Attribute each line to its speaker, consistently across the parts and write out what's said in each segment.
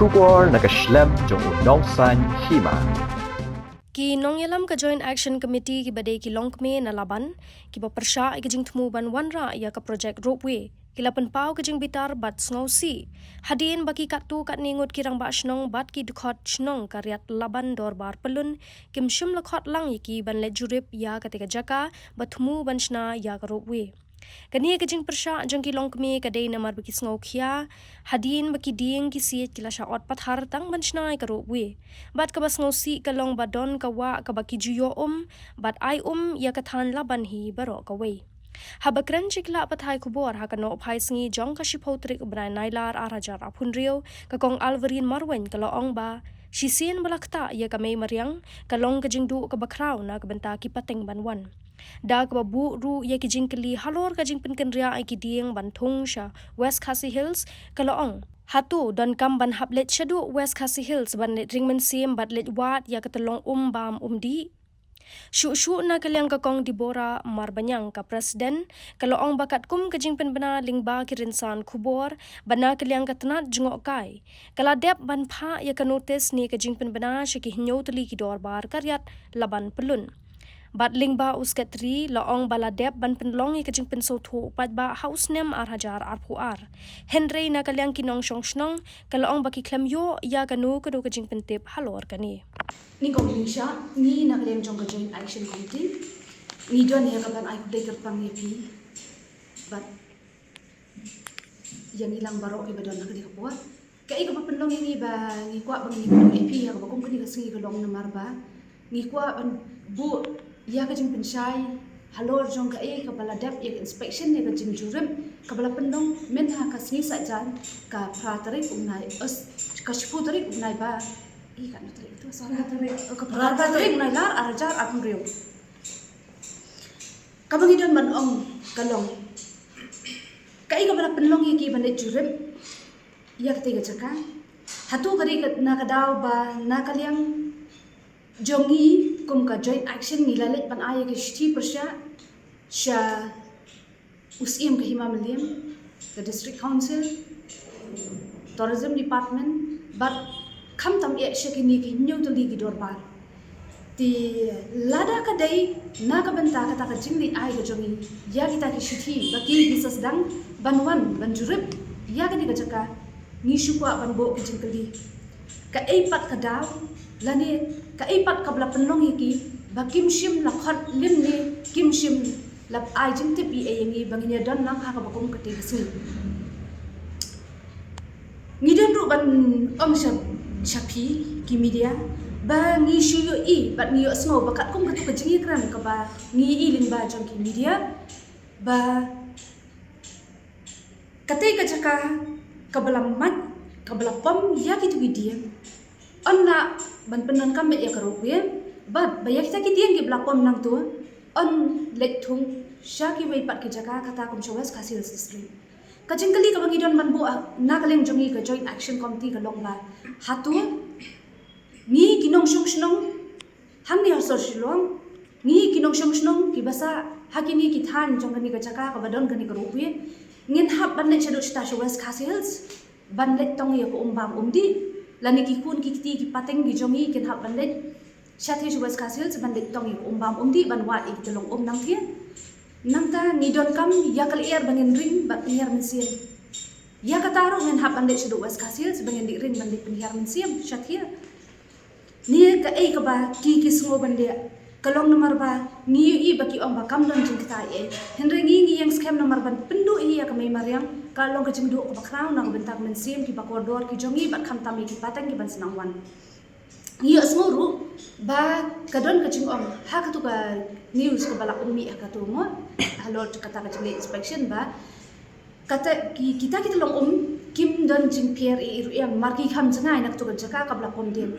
Speaker 1: Shubor nakaslem jong unongsan hima.
Speaker 2: Ki nong yalam ka Joint Action Committee ki badai ki longkme na laban ki bapersya ki jing temu ban wanra ya ka project ropeway ki lapan pau ki jing bitar bat sngosi hadin baki katu kat ningut kirang ba snong bat ki dukhot snong karyat laban dor bar pelun kim shum lakhot lang ki ban le jurip ya katika jaka batmu ban shna ya ka ropeway kani ka jing persya jang ki longkme ka dei namar baki sngo khia hadin baki ding ki siet ki la shaot pathar tang ban shna ka ropeway bat ka bas ngosi ka long badon ka wa ka baki juyo bat ai ya ka than laban hi baro ka wei habakran chikla pathai khubor ha ka no phai sngi jong ka shipotrik brai nailar arajar aphunrio ka kong alvarin marwen ka loong ba shisien balakta ya ka mei mariang ka long ka jingdu ka bakrau na ka benta ki pateng banwan da ka babu ru ya ki jingkli halor ka jingpin kenria ai ki dieng banthung sha West Khasi Hills ka loong hatu don kam ban hablet shadu West Khasi Hills ban let ringman sim bat let wat ya ka telong bam di Shu na kalyang kakong Dibora Marbanyang ka presiden kaloong bakat kum kajingpen bana lingba kirinsan kubor bana kalyang katanat jungok kai kaladep ban pha ya ka notice ni kajingpen bana shiki hinyo tali ki dorbar karyat laban pelun bat lingba uskatri loong baladep ban penlong i kajing penso thu pat ba house nem arhajar arpuar Henry na kalyang kinong shong shnong kaloong baki klemyo ya kanu kadu kajing pentip halor kani
Speaker 3: ni kong lingsha ni nak leng jong ka Joint Action Committee ni don ya kaban ai kudai ka pang yepi but yang ilang baro ki badon nak di kapua kai ka penlong ni ba ni kwa bang ni kudai yepi ya ka kong kani ka singi ka long namar ba ni kwa ban bu ya ka jing pensai halor jong ka ka baladap ya inspection ne ka jing jurim ka bala penlong men ha ka singi sa jan ka pratari unai us ka shputari unai ba kan tarik itu soalnya tarik unai lar arajar apun rio kabang idon ban ong kalong kai ka bala penlong ya ki bandai jurim ya ka tiga jaka hatu kari na kadaw ba na kalyang jongi kum ka Joint Action nilalit ban aya ke shti persya sha usim ka himamaliam the District Council Tourism Department but kam tam ya shakini ki nyu to ligi dorbar ti lada ka dai na ka benta ka ta ka jingli ai ka jongi ya kita ki shti baki bisas dang banwan banjurip ya ka ni ka jaka ni shukwa ban bo ki jingli ka ai pat ka daw lani ka ai pat ka bla penlong yaki bakim shim la khat lim ni kim shim lap ai jing tip i yangi banginya don nang ha ka bakum ka te gisul ni don ru ban om shapi ki media ba ngi shuyo i bat ni yo smo bakat kum ka tu ka jingi kran ka ba ngi i ling ba jong ki media ba kate ka jaka ka bala mat ka bala pom ya ki tu dia onna ban penan kam ya karope bat bayak ta ki dieng ki blapom nang tu on let thung sha ki wei pat ki jaka kata kum West Khasi Hills district kajing kali ka bangidon man bu na kaleng jongi ka Joint Action Committee ka long ba hatu ni kinong shong shnong hang ni asor shilong ni kinong shong shnong ki basa hakini ki than jong kani ka jaka ka badon kani ka rope ngin hab ban le chadu sta West Khasi Hills ban le tong ya ko umbam umdi lani ki kun ki ti ki pateng gi jongi kin hab ban le shathi West Khasi Hills ban le tong ya ko umbam umdi ban wat ik telong nang thia nang ta ni don kam ya kal air bangin ring bat penhiar mensiam ya kataro ngan hab ban le chadu West Khasi Hills bangin di ring ban le penhiar mensiam shathia ni ka ai ka ba ki sngo ban le kalong nomor ba ni i baki om ba kam don jing kita henry ngi yang scam nomor ban pendu i ya ka mai mariam kalong ka jingdu ko bakrau nang bentak mensim ki bakordor ki jongi bat kham tami ki patang ki ban senang wan ni asmuru ba kadon ka jing om ha ka tu ka news ko bala ummi ka tu mo halor kata ka jing inspection ba kata kita long kim don jing pier i ru yang marki kham jangai nak tu ka jaka ka bala pondem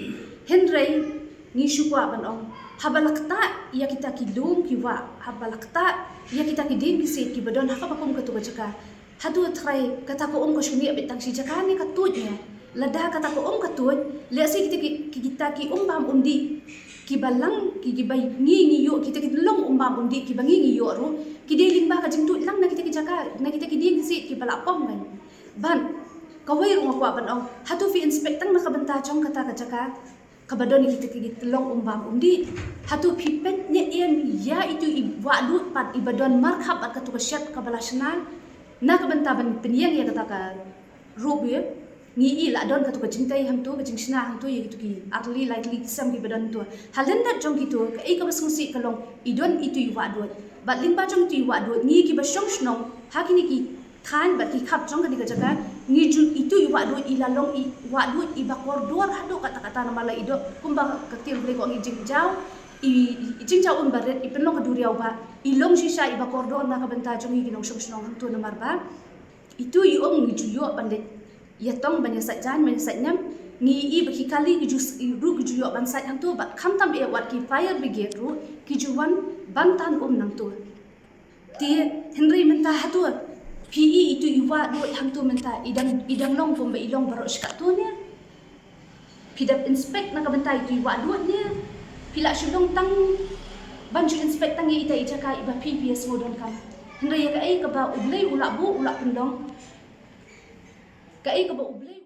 Speaker 3: henry ni shukwa ban om habalakta ya kita ki dum ki wa habalakta ya kita ki dim ki se ki badon ha ka pakum ka tu ka jaka hadu try kata ko ko shuni abitang si jaka ni ka tu nya lada kata ko ka tu le si kita ki bam undi ki balang ki bay ngi yo kita ki long bam undi ki bangi ngi yo ro ki deling ba ka jing tu lang na kita ki jaka na kita ki dim ki se ki bala pom kan ban kawai rumah kuat ban hatu fi inspektang nak benta jong kata kajaka kabadon kita telong umbang undi hatu pipet ne ian ya itu wadu pat ibadon markhab at katu kasyat kabalasna na kabenta ban penyang ya kata ka robe ni ila don katu kajintai ham tu kajingsna ham tu ya gitu ki atli likely sam ki badan tu halenda jong gitu ka ei kabasungsi kalong idon itu wadu bat limba jong tu wadu ni ki basong snong hakini ki kan bat ki khap jong ka dikajaka ni ju itu wadu ilalong wadu ibakor dor hado kata-kata nama la ido kumba kaktil beli ko ngijing jauh ijing jauh baret ipenong kaduriau ba ilong sisa ibakor dor na kabenta jong gi nong snong ham tu namar ba itu iom ngiju yo pandit ya tong banyak sajan banyak sajam ni bagi kali kijus ru kiju yo ban saj ham tu bat kham tam e wat ki fire brigade ru kijuan bantan nang tu ti Henry menta hatu PE itu iwa do hang tu menta idang long pun ilong baru sekat tu nya pidap inspect nak benta itu iwa do nya pila syudong tang banjur inspect tang ita ijaka iba PPS modon kan Henry ya kai ka ba ublei ulak bu ulak pendong kai ka ba ublei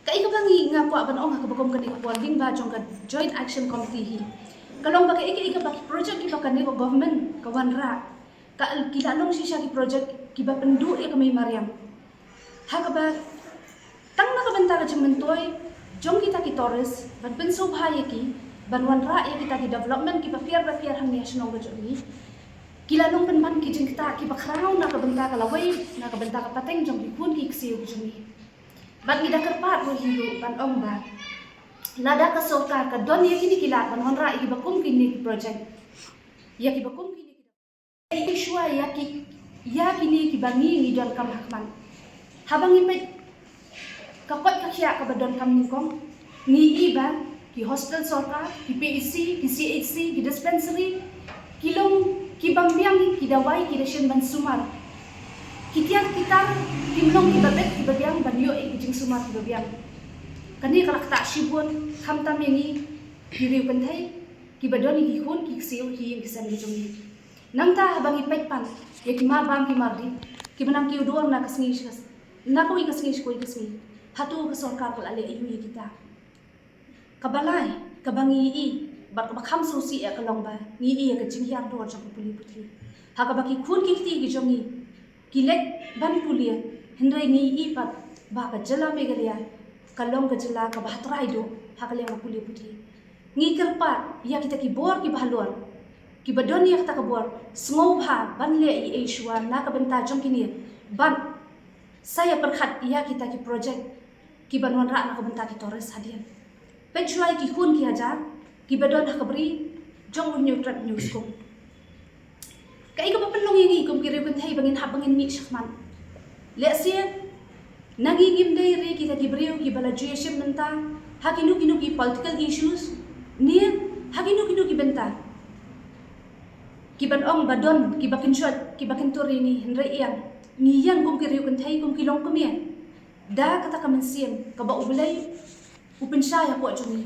Speaker 3: kai ka ba ngi ngaku ban ong ka ba kom kan ikwa ding ba jong ka joint action committee hi kalong ba kai ka ba project ki ba kan ni government ka wanra ka kilalong siya ki project ki ba pendu ya kami Mariam ha ka ba tang na ka benta ka jementoy jong kita ki Torres ban penso bhaya ki ban wanra ya kita ki development ki ba piar hang national ga joni kilalong ban man ki jing kita ki ba khrau na ka benta ka lawai na ka benta ka pateng jong ki pun ki ksiu joni ban ni da kerpat ro hiru ban ong ba lada ka sorkar ka don ya kini kila ban wanra ki ba kum ki project ya ki ba kum Ishwa ya kini kibangi ni don kam hakman habang ipet kapot kakya kabadon kam ningkong ni iba ki hostel sorka ki PEC ki CHC ki dispensary kilong ki bambiang ki dawai ki ration ban sumar kitiang kitar kimlong ki babet ki babiang banyo e ki jing sumar ki babiang kani kalak ta shibun kham tam yangi ki riu kanthai ki badoni ki khun ki siu hi ki san ki jongi Nangta habang ipet pan, ya kima bang kimardi, kimanang kiuduan na kasngi sikas, na kau ikasngi sikoi kasngi, hatu kesorkar kal ale iwi kita. Kabalai, kabangi i, bat kabakam sosi ya kalong ba, ni i ya kecing hiar doar jang puli putri. Hakabaki kun kikti gijongi, kilek ban pulia, hendrai ni i pat, ba ka jela megalia, kalong ka jela ka bahatrai do, hakalia ma puli putri. Ngi kerpat, ya kita kibor ki bahaluar. Kibadon ya kata kabor sengau ha ban le i Asia na ka benta jong kini ban saya perkhat ya kita ki project ki banwan ra na ka benta ki Torres hadian penjuai ki hun ki hajar ki badon ha kabri jong neutral news ko kai ka papelong ngi kum ki reben thai bangin ha bangin mi shakman le sia nagi gim dai re kita ki brio ki bala juition menta ha kinu ki political issues ni ha kinu ki benta kiban ong badon kibakin shot kibakin turi ni hendrai iang ni yang kum kiriu kan thai kum kilong kumien da kata kamen siem ka ba ublai upin sha ya ko juni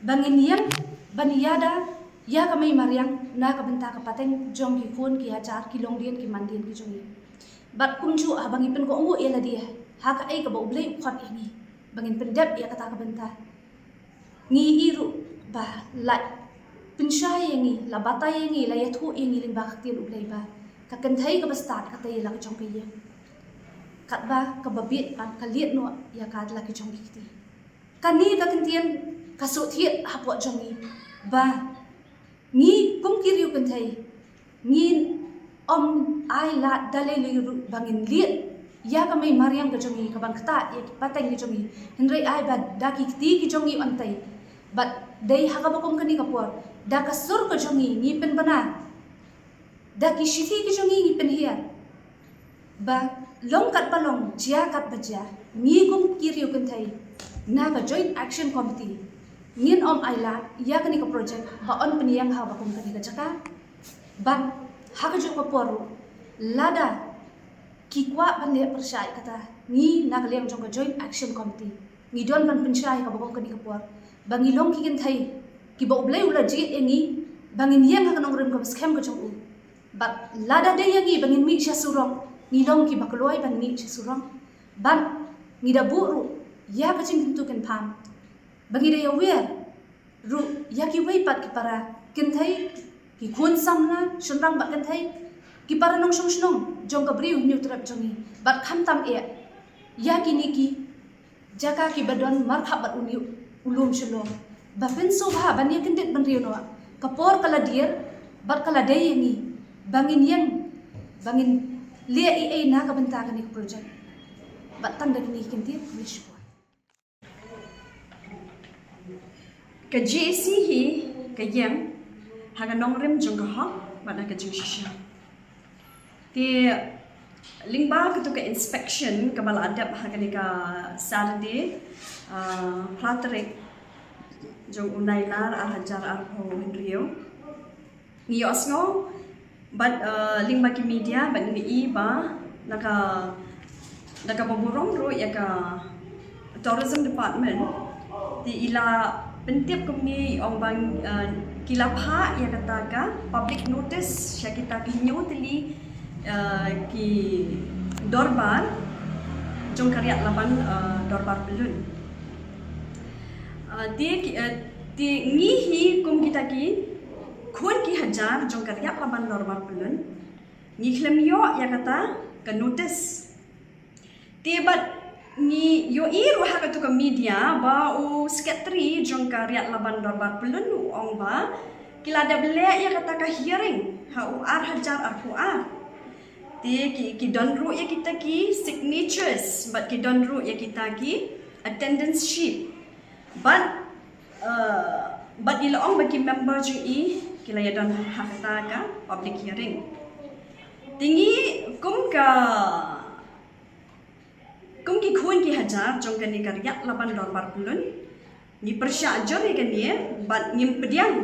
Speaker 3: bangin yang baniyada ya kamai mariang na ka benta ka pateng jong ki phone ki hajar kilong dien ki mandien ki juni bat kum chu abang ipin ko ungu ela dia ha ka ai ka ba ublai khot ini bangin pendap ya kata ka benta ngi iru ba lat Pinshay yangi, la batay yangi, la yathu yangi limba kaktil ublay ba. Kakantay ka ba start katay la kachong kaya. Kat ba kababit pan kalit no ya kad la kachong kiti. Kani kakantiyan kasuthiet hapot jongi ba. Ni kum kiriu kantay. Ni ay la dalay liru bangin liit. Ya kamay Mariam kajongi kabang kata ya patay kajongi. Hendray ay ba daki kiti kajongi antay. But day hakabakom kani kapor. Da kasur ko jongi ngipen bana da kishiti ki jongi ngipen hiya ba long kat palong jia kat baja mi kum kiriu kan thai na ka joint action committee ngin om aila ya kani ka project ba on peniang ha ba kum kani ka jaka ba ha ka jo ko poru lada ki kwa ban le persai kata ni na ka lem jong ka joint action committee ni don ban pensai ka ba kum kani ka por bangilong ki kan thai kiba ublay ula jit yangi bangin yang hakanong rim ka scam ka jong u but lada day yangi bangin mi siya surong nilong kiba kaloy ban mi siya surong ban ngida buru ya kacing tentukan pam bagi dia aware ru ya ki wei pat ki para kenthai ki khun samna shunrang bat kenthai ki para nong shong shnong jong ka briu nyu trap jongi bat kham tam e ya ki ni ki jaka ki badon mar kha bat uni ulum shlom ba fen so ba ban ya kendet ban riu no kapor kala dir bat kala dai yangi bangin lia ai na ka banta ka ni project bat tang da ni kentit wish
Speaker 4: ka JC hi ka yang haga nong rem jong ka hok bana ka jing shisha ti lingba ka to ka inspection ka bala adap haga ni ka Saturday platrek jong unai lar hajar arho henrio ni osngo but lingba ki media but ni iba naka baburong ro ya ka tourism department ti ila pentiap kami ong bang kilapha ya kata ka public notice sya kita kinyo tili ki dorbar jong karya laban dorbar belun ti ngihi kum kita ki khun ki hajar jong karya laban dorbar belun ni klemyo ya kata ka notice ti bat ni yo iru ha ka media ba u sekretari jong karya laban dorbar pelun ong ba kila da ble ya kata ka hearing ha u ar hajar ar hu ar ti ki don ru ya kita ki signatures but ki don ru ya kita ki attendance sheet but ila ong bagi member jong i kila ya don ha kata ka public hearing tinggi kum ki khun ki hajar jong kan ni karya laban dorbar pelun ni persya ajar ni kan ni bat ngim pediang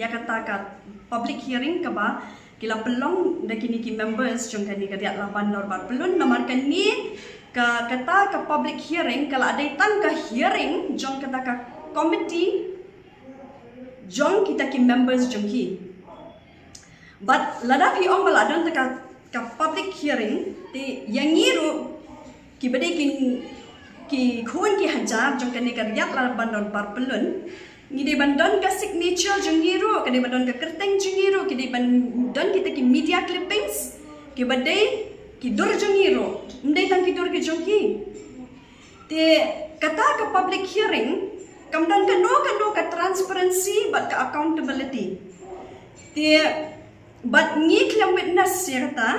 Speaker 4: ya kata ka public hearing ka ba kila pelong da kini ki members jong kan ni karya laban dorbar pelun nomor kan ni ka kata ka public hearing kala ada tan ka hearing jong kata ka committee jong kita ki members jong ki but lada pi ong bala don ka public hearing ti yang ngiru ki bade ki khun ki hajar jong kan ni karya laban dorbar pelun ni de bandon ka signature jong ngiru ka de bandon ka kerteng jong ngiru ki de bandon kita ki media clippings ki bade ki dur jong ngiru ndai tang ki dur ki jong ki te kata ka public hearing kamdan ka no ka transparency but ka accountability te but ngi klam witness ya kata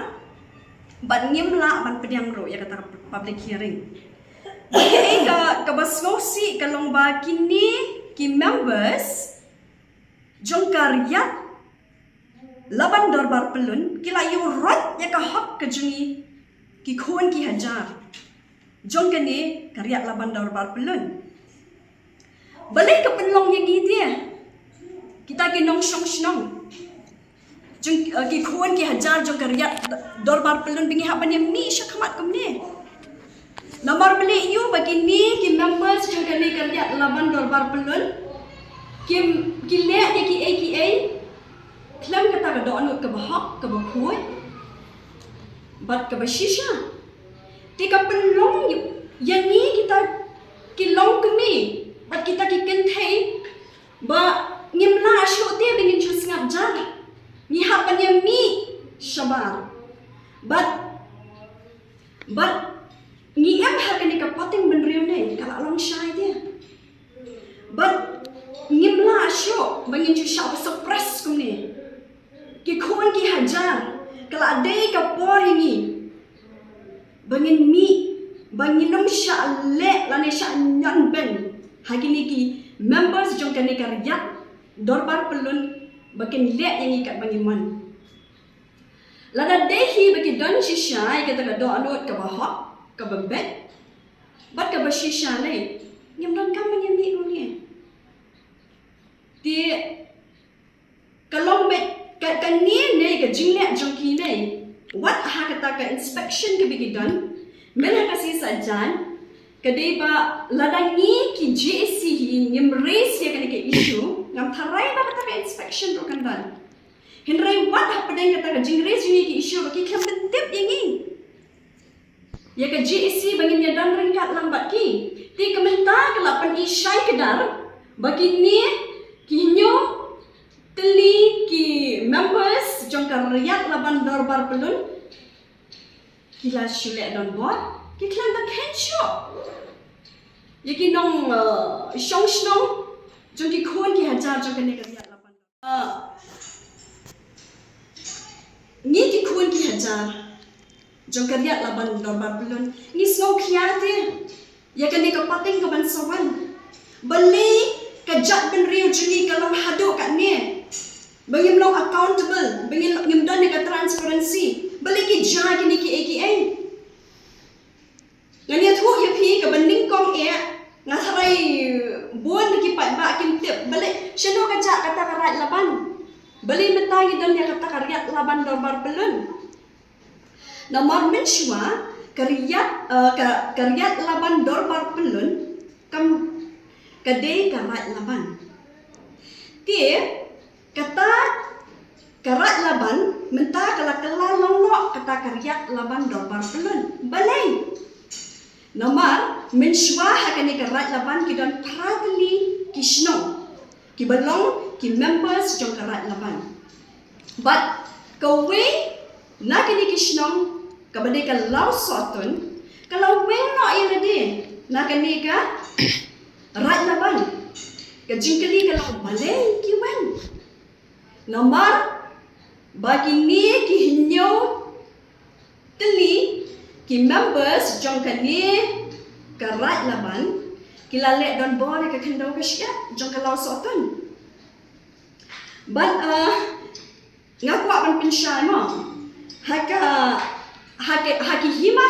Speaker 4: but ngimla ban pediang ro ya kata public hearing bagi ka basgosi kalong ba kini ki members jong karya laban dorbar pelun kila yu rot ya ka hak ka jungi ki khun ki hajar jong kani karya laban dorbar pelun balik ke penlong yang dia kita ki nong shong shnong jong ki khun ki hajar jong karya dorbar pelun bingi haban yang mi sya khamat kumne nomor beli yu bagi ni ki members jong kani karya laban dorbar pelun ki le ki AKA klam kata ka do anut ka bahak ka bakhui bat ka bashisha ti ka penlong yang ni kita ki long kami bat kita ki kenthai ba ngimla ashu te bingin chu singap jar ni haban yang mi shabar but ni em ha kani ka pating benriu ne kala long shai dia but ngimla asyo bangin chu sha suppress kum ne ki khon ki hajar kala dei ka por ni bangin mi bangin nom sha le lane sha nyan ben hagini ki members jong kani karya dorbar pelun bakin le yang ikat bangin man lada dehi bagi don shisha kata ka do anut ka bahak ka babet bat ka bashisha ne nyam don kam nyam ni ko ni ti kalong bet ka ni ne ka jingne jongki ne what ha kata ka inspection ke bagi don men ha kasi sajan kadai ba lada ni ki JC nyam raise ya kan ke issue ngam tharai ba kata ka inspection ro kan dan Henry what happening kata ka jing raise ni ki issue ki kham tip yang ni Ya ke GAC bagi nyadan ringkat lambat ki. Ti kementar kelapan isyai kedar bagi ni kinyo teli ki members jong karyat laban dorbar pelun kila syulek don buat ki klan tak hensyo. Ya ki nong syong snong jong ki khon ki hajar jong kene karyat laban. Ni ki khon ki hajar jong karyat laban dorbar pelun ni snong khiate ya kene kapating ka bansawan beli kejat ben riu juni kalau hado kat ni bagi mlong accountable bagi ngimdan ka transparency beli ki ja kini ki AKA ngani thu ya phi ka banding kong ngatharai bon ki pat ba kim tip beli shano kejat kata karat laban beli metangi dan ya kata karyat laban dorbar pelun nomor mensyua karyat laban dorbar pelun kam kadai karat laban tie kata karat laban mentah kala longlok kata karyat laban dorbar pelun balai nomor mensyua hakani karat laban kidon pradli kisno kibalong ki members jong karat laban but kawe nakini kisno kabadai ka lau sotun kalau weng no irade nakani ka rat laban ka jingkali kalau balai ki wen nomor bagi ni ki hinyo teli ki members jong kani ka rat laban ki lalek don bore ka kendau ka syia jong ka lau sotun but ngakwa ban pensyai mo haki hima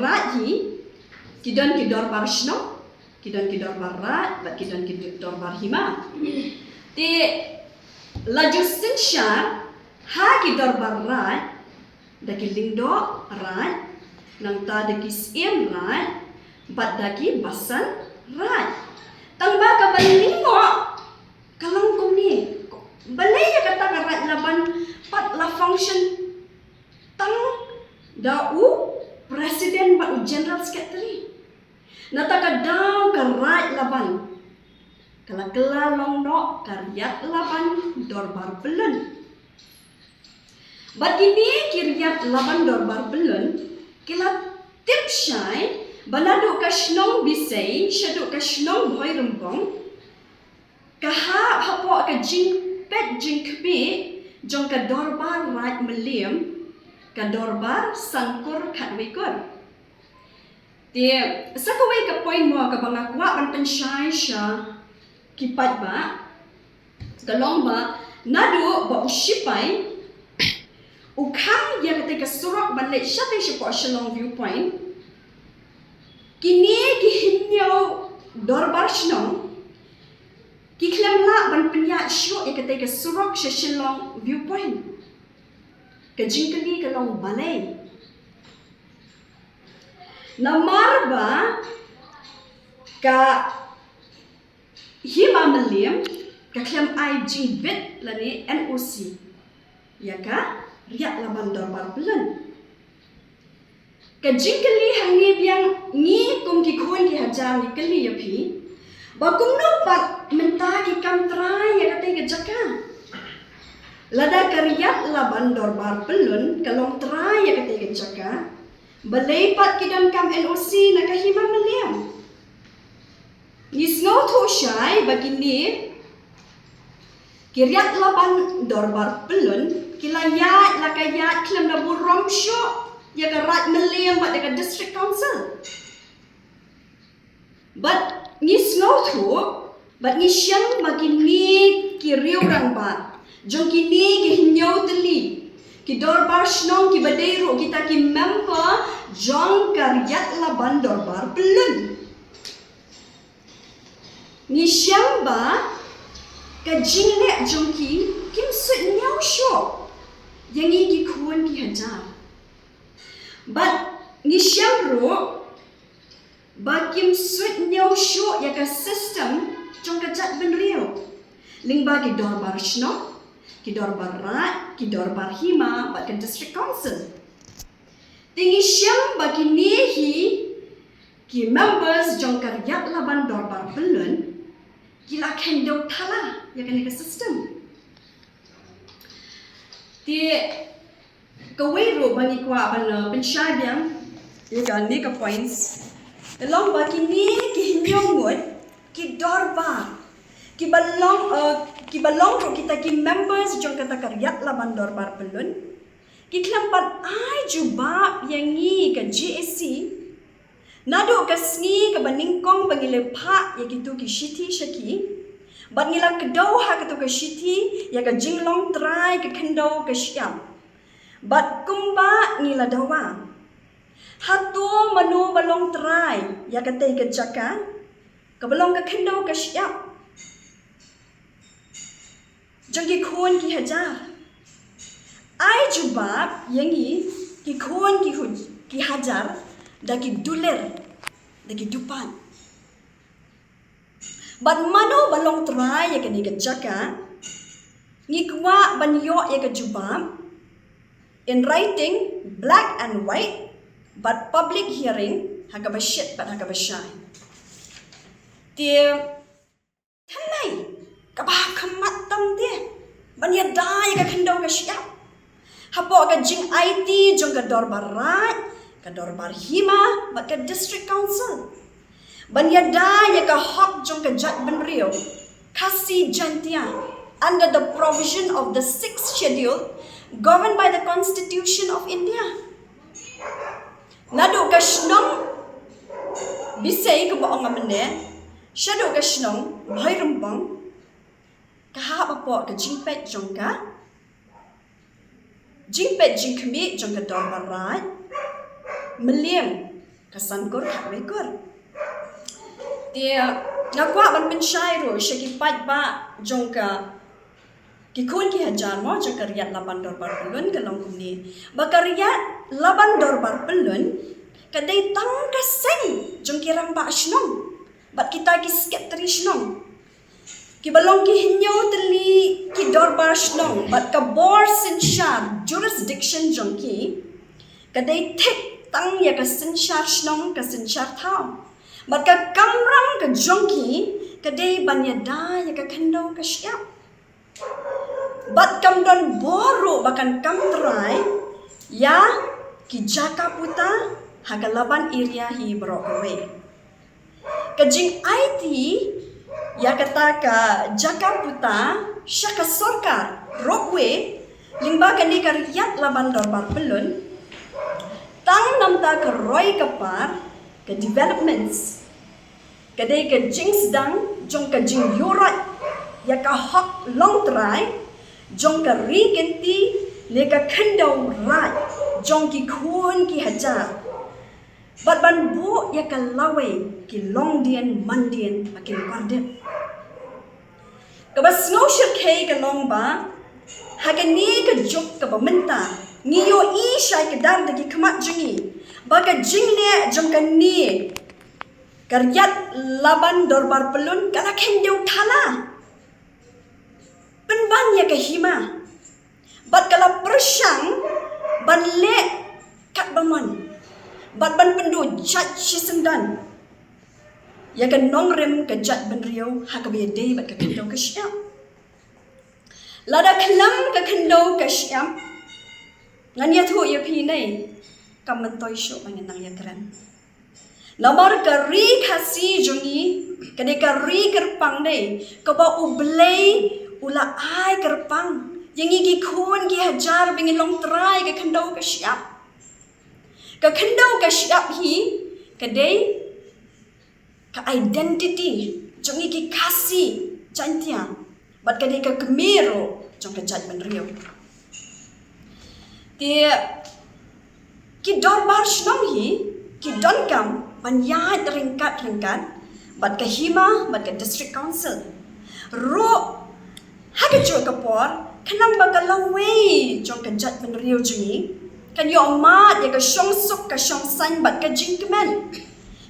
Speaker 4: raji kidon kidor bar shno kidon kidor bar rat bat kidon kidor bar hima ti laju sinsyar ha kidor bar rat daki lingdo rat nang ta daki sim rat bat daki basan rat tangba ka balingo kalang kumni balai ya kata rat laban pat la function tang dau presiden ba general secretary nataka daw karat laban kala kelalong no karyat laban dorbar pelun bagi ni kiryat laban dorbar pelun kila tip syai banadu ka snong bisai syadu ka snong boy rembong kaha hapo ka jing pet jing kbe jong ka dorbar rat meliam kadorbar sangkur khatwikur dia sakawai ka point mo ka bangakwa ban pensyai sya kipat ba kalong ba nadu ba ushipai ukhang ya ketika surok ban le syate sya shalong viewpoint kini kihinyo dorbar shnong kiklamla ban penyak syo ya ketika surok sya shalong viewpoint kajingkali kalong balai namar ba ka hima meliam ka klam ai jingbet lani NOC ya ka riak laban dorbar pelun kajingkali hangi biang ni kum ki khon ki hajar ni kali ya phi ba kum no pat menta ki kam trai ya kate ke jaka lada karyat laban dorbar pelun kalong try ya kata jaka balepat kidan kam NOC nakahima meliam nisno thu syai bagi ni kiryat laban dorbar pelun kilayat lakayat klam na burom syo ya karat meliam bat dekat district council but nisno thu bat nisyang bagi ni kiriu rang bat jong kini ki hinyo teli ki dorbar shnong ki badero kita ki member jong karyat laban dorbar pelun ni syamba ka jingle jong ki kim sut nyau syo yang ki khon ki hajar but ni syamro ba kim sut nyau syo ya ka system jong ka jat ben rio ling ba ki dorbar shnong ki dorbar rat, ki dorbar hima, bat ke district council. Tinggi syam bagi nehi ki members jong karya laban dorbar belun gila kendo thala ya kan ke sistem. Ti kawero bagi kwa ban pensyadiam ya kan ni ke points. Long bagi ni ki hinyongut ki dorbar ki balong ro kita ki members jong kata karya laban dorbar belun ki kelampat ai jubab yang ni ke JSC nado ka sngi ka baningkong bangile pha ya gitu ki shiti shaki bat ngila kedau ha ka to ka shiti ya ka jinglong try ka kendo ka syam bat kumba ngila dawa hatu manu balong try ya ka te ka jaka ka balong ka kendo ka syam jangki khon ki hajar ai jubab yangi ki khon ki hajar daki duler daki dupan bat mano balong try ya kani jaka ngikwa banyo ya ka jubab in writing black and white but public hearing haga basyet bat haga basyai tie thanai kabah khamat tam dia banya dai ka khandau ka syap hapo ka jing IT jong ka dorbar rat ka dorbar hima bat ka district council banyada ya ka hak jong ka jat benrio kasi jantia under the provision of the 6th schedule governed by the Constitution of India nado ka shnong bisay ka baong amene shado ka shnong bhai rumbang ka ha apo ka jingpet jong ka jingpet jingkmi jong ka dorbar rat meliam kasan kor khat mekor dia ngakwa ban pensyai ro syaki pat ba jongka ki khon ki hajar mo jong karyat laban dorbar pelun kalong kumni ba karyat laban dorbar pelun kadai tang kaseng jong ki ramba ashnong bat kita ki skeptri shnong ki balong ki hinyo teli ki dorbar shnong bat ka bor sinshar jurisdiction jong ki kadai tek tang ya ka sinshar shnong ka sinshar thao bat ka kamram ka jongki ka dei banyada ya ka khandau ka syap bat kam don boro bakan kam trai ya ki jaka puta haga laban area hi brokawe ka jing IT ya kata ka jaka puta syaka sorkar rokwe limba ka ni karyat laban dorbar pelun tang namta ka roy kapar ka developments kadai ka jing sedang jong ka jing yurat ya ka hak long try jong ka rigenti le ka khandau rat jong ki khon ki hajar bat ban bu ya ka lawe ki long dien mandien makin kardep ka bas no shir ke ka long ba ha ka ni ka jok ka ba menta ngiyo i shai ka dar de ki khamat jingi baka jingle jong ka ni karyat laban dorbar pelun kala kendeu thala penban ya ka hima bat kala persyang ban le kat baman bat ban pendu jat sisendan ya ka nongrem ka jat ban riau ha ka be dei bat ka kendeu ka syam lada kelam ka kendeu ka syam ngan ya thu ya pi nei kam mentoi syok mangenang ya keren lamar ka ri khasi jongi kade ka ri kerpang dei ka ba ublei ula ai kerpang yang igi khon gi hajar bingin long try ka khandau ka syap hi kade ka identity jongi gi khasi chantia bat kade ka kemero jong ka jat ban riau dia ki dorbar shnong hi ki don kam banyai ringkat bat ka hima bat ka district council ro haga jo ka por kanang bagalawe jong ka jat ban riau jingi kan yo ma ya ka shong suk ka shong san bat ka jingkmen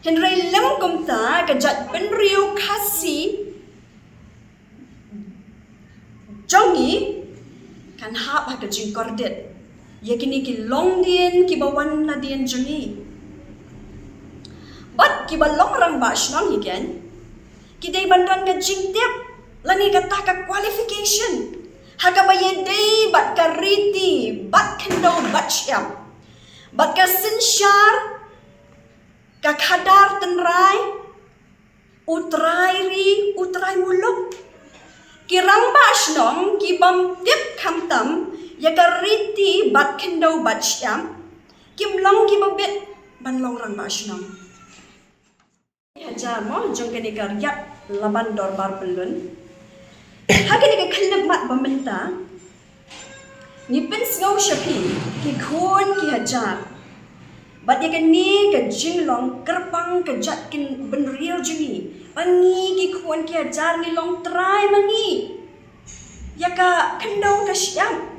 Speaker 4: henry lem kumta ka jat ban riau khasi jongi kan ha ka jing kordet ya kini ki long dien ki bawan na dien jungi but ki ba long rang ba shnong again ki dei bandan ka jingtep lani ka ta ka qualification haga ba ye dei bat ka riti bat kendo bat syam bat ka sinshar ka khadar tenrai utrai muluk kirang ba shnong ki bam tip kham tam ya ka riti bat kendo bat syam kim long ki babet ban long rang ba shnong hajar mo jong kani karyat laban dorbar pelun hagani ka khalab mat bamenta ni pen sngau shapi ki khon ki hajar bat ya kani ka jinglong kerpang ka jatkin ben real jingi pangi ki khon ki hajar ni long try mangi ya ka kendo ka syam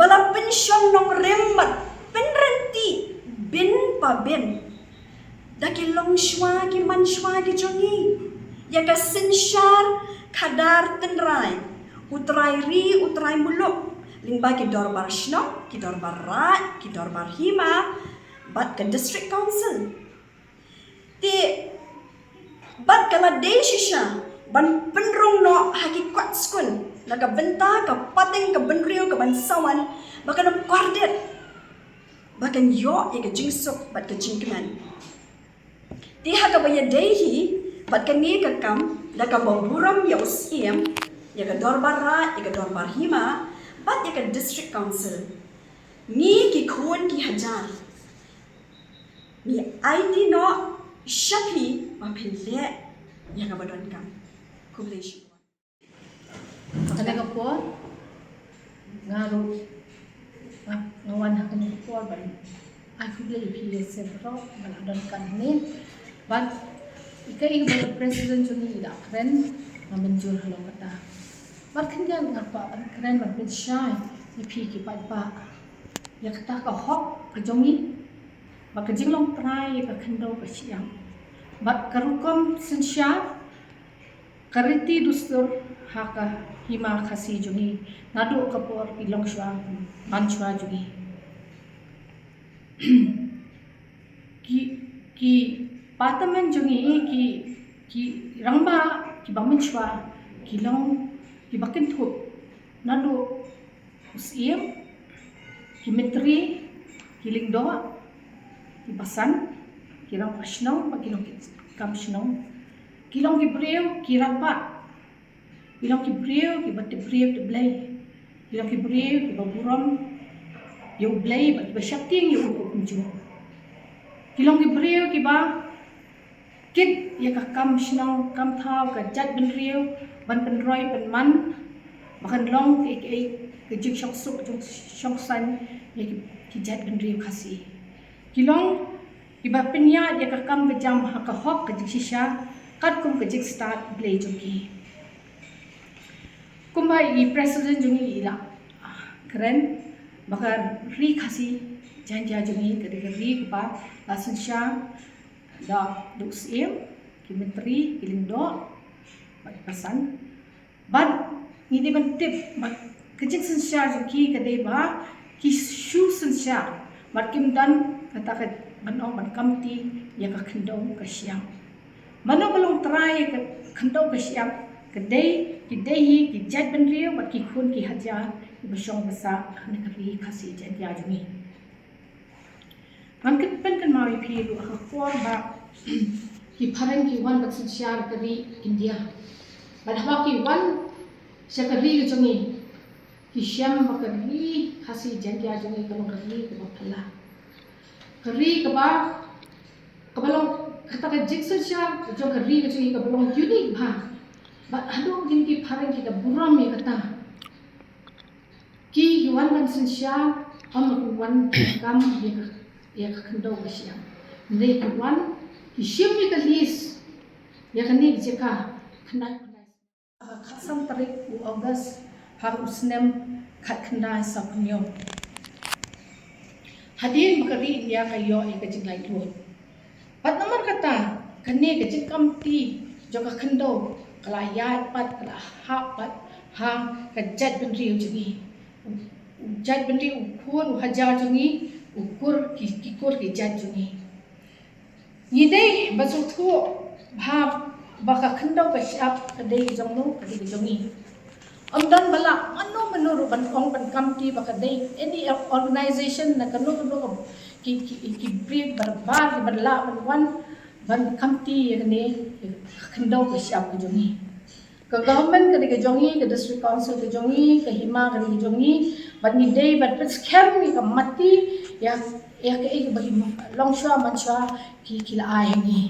Speaker 4: bala pensyong nong rembat penrenti bin pa bin daki long shwa ki man shwa ki jongi ya ka sinshar khadar tenrai utrai muluk lingba ki dorbar shnong ki dorbar rat ki dorbar hima bat ka district council ti bat kala de shisha ban penrong no haki kwat skun laga benta ka pateng ka benriu ka ban sawan bakan kwardet bakan yo ya ka jingsuk bat ka jingkman ti ha ka baya dehi bat ka ni ka kam laga bamburam ya usiem ya ka dorbar rat ya ka dorbar hima bat ya ka district council ni ki khon ki hajar ni ID no shapi ma phile ya ka badon kam kubleshi
Speaker 5: Kada po ngaru ngawan hakan po ban aku beli PSM pro baladon kan ni ban ikai ba president juni ida kren menjur halong kata barkan kan ngapa kren ban bin syai ipi ki pa ya kata ka hok ka jongi ba ka jinglong trai ka khendo ka siang ba karukom sinsya kariti dustur haka hima khasi jungi nadu kapor ilong shwa manchwa jungi ki patamen jungi ki rangba ki baminchwa ki long ki bakin thup nadu usiem ki mitri ki lingdo ki basan ki rang pashnong bagilong ki kamshnong ki long ki breu ki rangba Bilang ki breu ki bat breu te blai. Bilang ki breu ki baburam yo blai bat basyapting yo ko kunju. Bilang ki breu ki ba kit ya ka kam shnong kam thau ka jat ben riu ban pen roi pen man bakan long ki jik shok suk shok san ya ki jat ben riu khasi. Kilong ki ba penya ya ka kam ka jam ha ka hok ka jik shisha kat kum ka jik start blai joki. Kumbai i president jungi ila keren bakar ri khasi janja jungi kede ri pa lasun sha da dus im ki menteri ilindo bat pasan ban ni de ban tip mat kejik sun sha jungi kede ba ki shu sun sha mat kim dan kata ka ban ong ban kamti ya ka khendong ka siang mano balong try ka khendong ka siang kedai ki jat ben riu bat ki khun ki hajar ki basong basa khane kari khasi jan ya jumi man kit pen kan mawi phi lu ha kor ba ki pharang ki wan bat siar kari India bat ha ki wan sakari ki jumi ki syam ba kari khasi jan ya jumi kalong kari ko phala kari ka ba kabalong kata ka jiksa siar jo kari ki jumi ka balong unique ba But hado gin ki pharang ki da buram me kata ki yuan ban sin sha am wan kam ya ka khndo ka sha ne ki wan ki shim mi ka lis ya ka ni je ka khna khasam tarik u august har usnem khat khna sa punyo hadin bakari ya ka yo e ka jingai lu pat namar kata kane ka jikam ti jo ka khndo kala yat pat kala ha pat ha ka jat ben riu jigi jat bendi ukur hajar jungi ukur kikur ki jat jungi yidei bazu thu bhab baka khandau bashap kadai jongno kadai jongi amdan bala mano ru ban khong ban kamti baka dei any organization na kanu ki breed barbar ki badla ban ban kamti ne khandau bashap jongi ka government ka jongi ka district council ka jongi ka hima ka jongi ban ni dei ban scam ni ka mati ya ka ek bagi longsha mancha ki la ai ni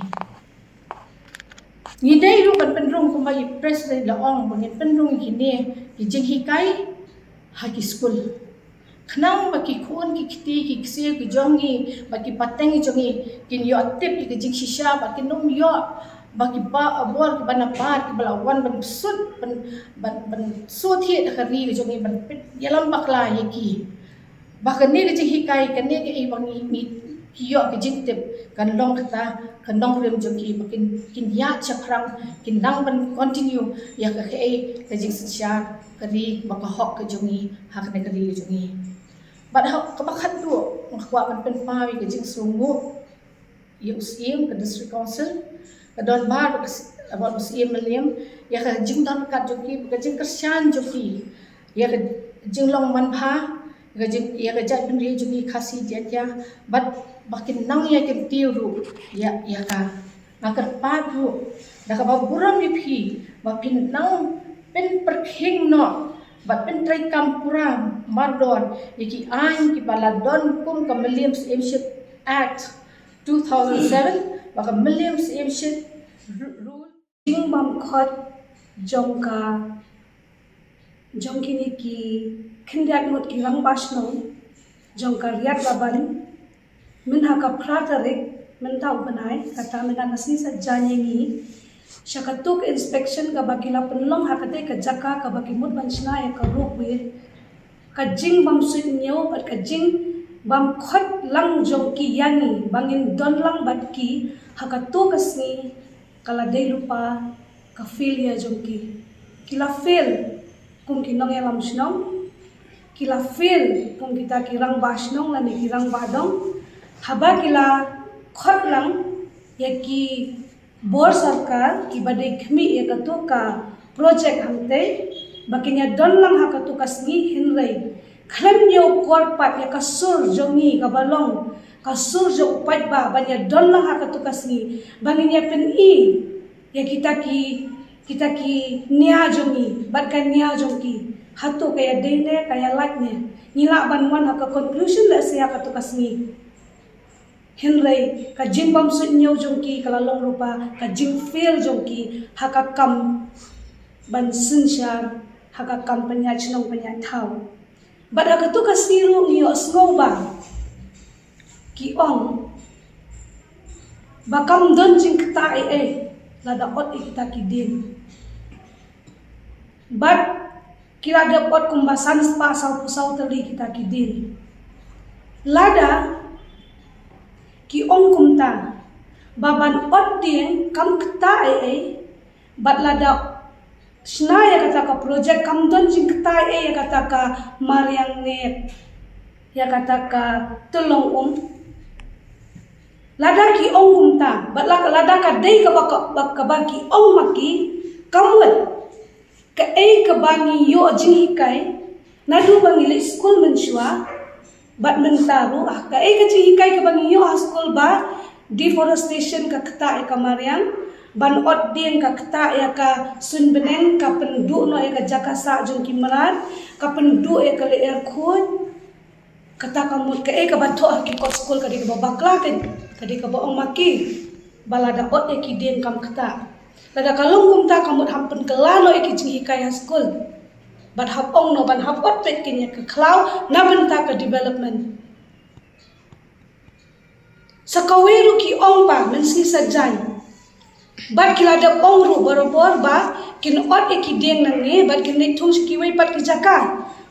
Speaker 5: ni dei ru ban penrung ko mai president la ong bangin penrung ki ne ki jing hi kai ha ki school khnang baki khon ki khti ki kse ki jongi baki pateng jongi kin yo tip ki jing shisha baki num yo baki ba abor ki bana par ki bala wan ban sut ban so thi da kari ki jongi ban yalam bakla ye ki bakane ki jing hi kai kan ne ki bangi mi ki yo ki jing tip kan long kata kan dong rem jongi bakin kin ya chakrang kin nang ban continue ya ka ka jing shisha kari baka hok ka jongi hak ne kari jongi bad hok ka bakhat du ngakwa ban pen pawi ka jing sungu ya usim ka district council ka don bar about usim meliam ya ka jing don kat jongi ka jing kersian jongi ya ka jing long man pha ya ka jat bin ri jongi khasi dia bad bakin nang ya kem tiru ya ka ngakar padu da ka buram ni phi bakin nang pen perkhing no bat pen trai kampurang mardon yaki ain ki baladon kum ka Williams Emship Act 2007 baka Williams Emship rule
Speaker 3: jing bam khot jongka jongkini ki khindak mot ki rang basno jongka riat laban min ha ka pratarik min tau banai kata min nasi sajanya ni shakatuk inspection ka bakila penlong hakate ka jaka ka baki mut banchna ya ka rokwe ka jing bam suit nyo pat ka jing bam khot lang jongki yani bangin don lang bat ki hakatu kasni kala dei lupa ka feel ya jongki kila feel kum ki nong elam snong kila feel kum kita kirang basnong lani kirang badong haba kila khot lang yaki bor sarkar ki badai khmi ekatu ka project hamte bakinya don lang hakatu kasni hinrei khlam yo korpat ya kasur jongi ka balong kasur jo upat ba banya don lang hakatu kasni banginya pen i ya kita ki nia jongi barkan nia jongi hatu kaya dene kaya latne nila banwan haka conclusion la sia hakatu kasni hinrei ka jing bam sun nyau jongki kala long rupa ka jing fail jongki haka kam ban sinsha haka kam panya chnong panya thau bada ka tu ka siru ngi osngau ba ki ong bakam don jing kta e lada ot ikta ki din bat kira da ot kumbasan spa sau pusau tali kita ki din lada ki ong kumta baban ot dien kam kta e bat lada snaya kata ka project kam don jing kta e kata ka mariang net ya kata ka tulong lada ki ong kumta bat lada ka dei ka baki ong maki kamut ka e ka bangi yo jing hikai nadu bangi le school menshua bat mentaru ka e ka jing hikai ka bangi yo school ba deforestation ka kta e ka mariang ban ot dien ka kta ya ka sun beneng ka pendu no e ka jakasa jong kimaran ka pendu e ka le er khun kata kamut ka e ka batho ki ko school ka di ka bakla ka di ka baong maki balada ot e ki dien kam kta lada kalong kumta kamut hampun kelano e ki jing hikai school ban hap ong no ban hap ot pet kinya ka klau na benta ka development sakaweru ki ong ba mensi sajai bat kila da ong ru borobor ba kin ot e ki deng nang ne bat kin ne thung ki wei pat ki jaka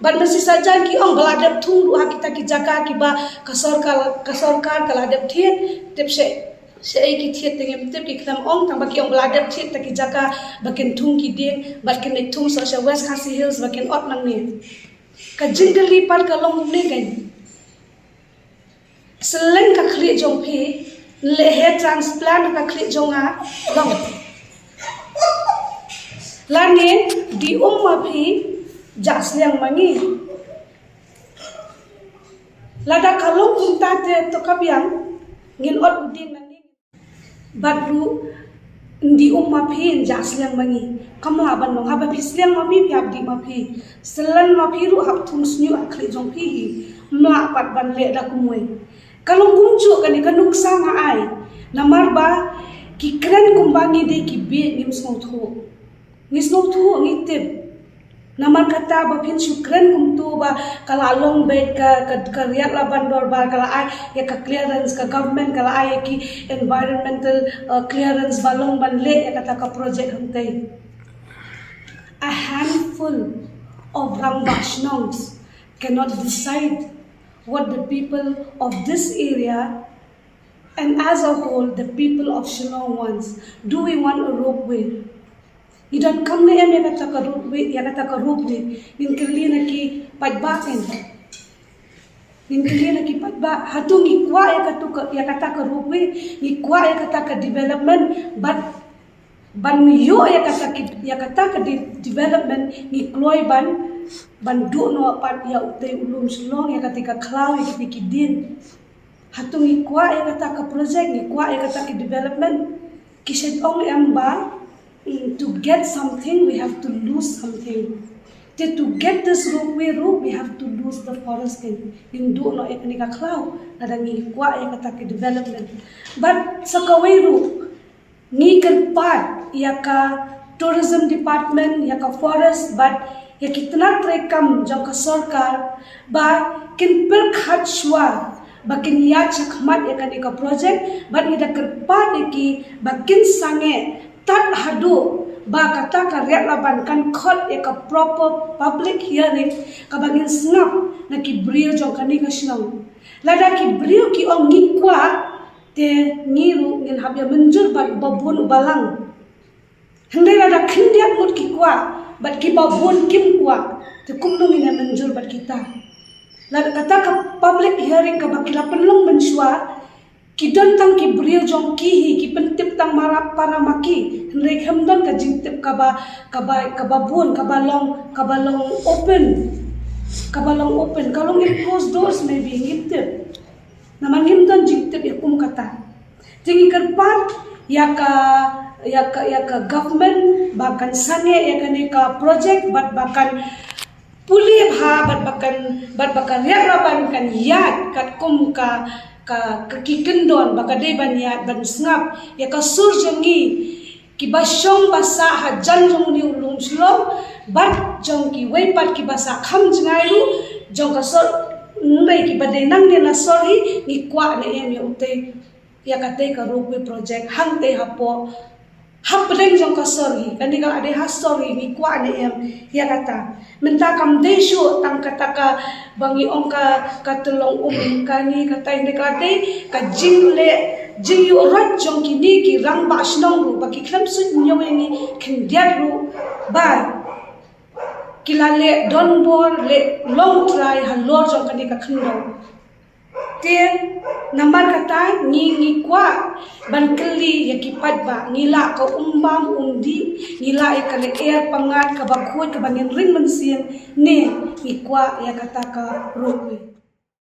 Speaker 3: bat mensi sajai ki ong bala da thung ru hakita ki jaka ki ba ka sarkar kala da thiet tep se ai ki thiet tengem tep ki kham ong tang ba ki ong bala da thiet ta ki jaka ba kin thung ki deng bat kin ne thung social west khasi hills ba kin ot nang ne
Speaker 6: ka jingdali pat ka long ne gan selain ka khli jong phi le hair transplant ka khli jonga long lani di umma phi jas yang mangi lada kalong punta te to kabiang ngin ot udin nani badru di umma phi jas yang mangi kamu aban long haba pisliang mami pi abdi mapi selan mapi ru hab thum snyu akhli jong phi ma pat ban le da kumoi kalong bungcu kani kanuk sanga ai namar ba ki kren kumbangi de ki be nim sno thu ngitip namar kata ba phin syukran kumtu ba kala long bed ka riat laban dor ba kala ai ya ka clearance ka government kala ai ki environmental clearance balong ban le ya kata ka project hantai a handful of Rangbashnongs cannot decide what the people of this area and as a whole the people of Shillong wants. Do we want a ropeway? Idan kam na em ya kata ka ropeway nin kirli na ki padbaken nin kirli na ki padba hatung ikwa ya kata ka ropeway ikwa ya kata ka development but ban yo ya kata ka development ni kloy ban du no pat ya utay ulum Shillong ya katika klaw ya katika din hatung ikwa ya kata ka project ikwa ya kata ka development kishet ong amba to get something we have to lose something to get this rope we have to lose the forest in du no ya katika klaw nadang ikwa ya kata ka development but sa kaway rope ni kerpat ya ka tourism department ya ka forest but ya kitna trekam jang ka sarkar ba kin per khat shwa ba kin ya chakmat ya ka project but ida kerpat ki ba kin sange tat hadu ba kata ka riat laban kan khot ya ka proper public hearing ka bangin snap na ki brio jang kani ka Shillong lada ki brio ki ong ngikwa te ngiru ngin habya menjur ba babun balang hendai ada kindiat mut ki kwa bat ki babun kim kwa te kumnung ina menjur bat kita la kata ka public hearing ka bakila penlong mensua ki don tang ki brio jong ki hi ki pentip tang marap para maki hendai hamdon ka jingtip ka babun ka balong open kalong in closed doors maybe ngitip naman himdon jingtip ikum kata tingi kerpat ya ka government bahkan sange ya ka project bahkan puli bha bahkan ya raban kan yat kat kum ka kikendon bahkan de ban yat ban snap ya ka surjangi ki basyong basa hajan jong ni ulum Shillong bat jong ki weipat ki basa kham jangai ru jong ka sor nai ki badai nang ne na sorry ni kwa ne em ya utai ya kate ka ropeway project hang te hapo hapdeng jong ka sorry kani ka ade ha sorry ni kwa ne em ya kata menta kam de shu tang kata ka bangi ong ka tulong kani kata inde ka de ka jing yu rat jong ki ni ki Rangbashnong ru ba ki klam su nyong ni khindiat ru ba kilale don bor le long try ha lor jong kani ka khndo te nambar kata ngi kwa ban kali ya kipat ba ngila ka umbam undi ngila e kale air pangat ka bakhot ka bangin ring mansien ne ikwa ya kata ka ropeway